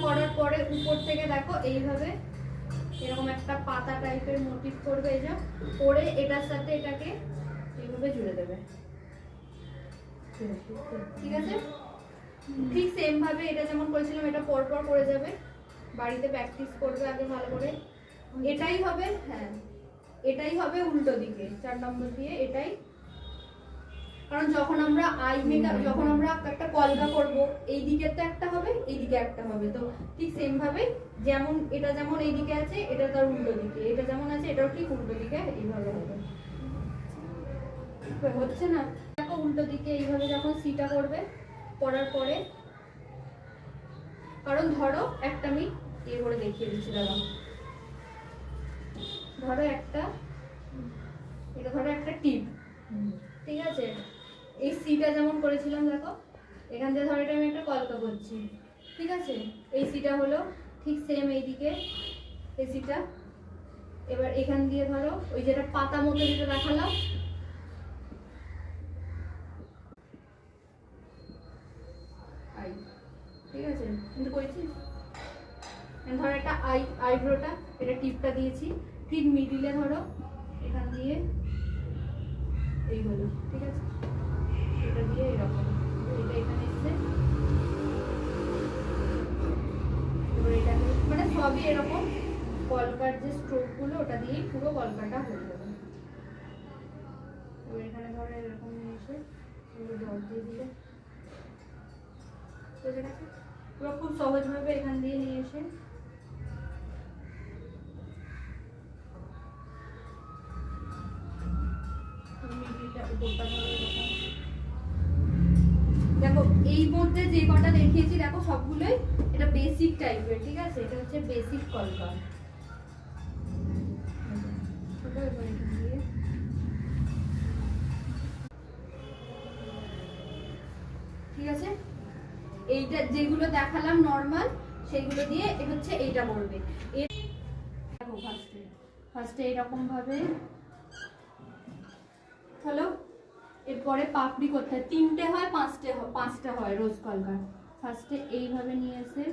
করার পরে উপর থেকে দেখো এইভাবে এরকম একটা পাতা টাইপের মোটিভ করবে, এই যে করে এটার সাথে এটাকে এইভাবে জুড়ে দেবে, ঠিক আছে? ঠিক সেম ভাবে এটা যেমন করেছিলাম এটা পর পর করে যাবে, বাড়িতে প্র্যাকটিস করবে আগে ভালো করে। এটাই হবে, হ্যাঁ এটাই হবে উল্টো দিকে 4 নম্বর দিয়ে এটাই। কারণ যখন আমরা আই মেকআপ, যখন আমরা একটা কলকা করব এই দিকে তো একটা হবে এই দিকে একটা হবে, তো ঠিক সেম ভাবে যেমন এটা যেমন এই দিকে আছে এটা তার উল্টো দিকে, এটা যেমন আছে এটাও ঠিক উল্টো দিকে এইভাবে হবে। হচ্ছে না? দেখো উল্টো দিকে এইভাবে যখন সিটা করবে করার পরে, কারণ ধরো একটা আমি এ করে দেখিয়ে দিচ্ছি, দাঁড়াও। ধরো একটা, এটা ধরো একটা টিপ, ঠিক আছে? এই সিটা যেমন করেছিলাম দেখো, এখান থেকে ধরো এটা আমি একটা কলকা করছি, ঠিক আছে? এই সিটা হলো ঠিক সেম এইদিকে এই সিটা। এবার এখান দিয়ে ধরো ওই যেটা পাতা মতো যেটা দেখালাম, ঠিক আছে? কিন্তু করেছি ধরো একটা আইব্রোটা, এটা টিপটা দিয়েছি ঠিক মিডিলে, ধরো এখান দিয়ে এই হলো, ঠিক আছে? এটা দিয়ে এরকম এটা এখানে এসছে, এবার এটা মানে সবই এরকম কলকার যে স্ট্রোক গুলো ওটা দিয়েই পুরো কলকাটা হয়ে যাবে। এবার এখানে ধরো এরকম নিয়ে এসে জল দিয়ে দিলে পুরো খুব সহজভাবে এখান দিয়ে নিয়ে এসে দেখো এই মধ্যে যে কটা দেখিয়েছি দেখো সবগুলোই এটা বেসিক টাইপের, ঠিক আছে? এটা হচ্ছে বেসিক কলকা। ঠিক আছে, এইটা যেগুলো দেখালাম নরমাল সেগুলো দিয়ে হচ্ছে এইটা করবে। দেখো ফার্স্টে এইরকম ভাবে হলো, এরপরে পাপড়ি করতে হয়, 3টে হয় 5টে হয় রোজ কলকা। ফার্স্টে এইভাবে নিয়ে এসে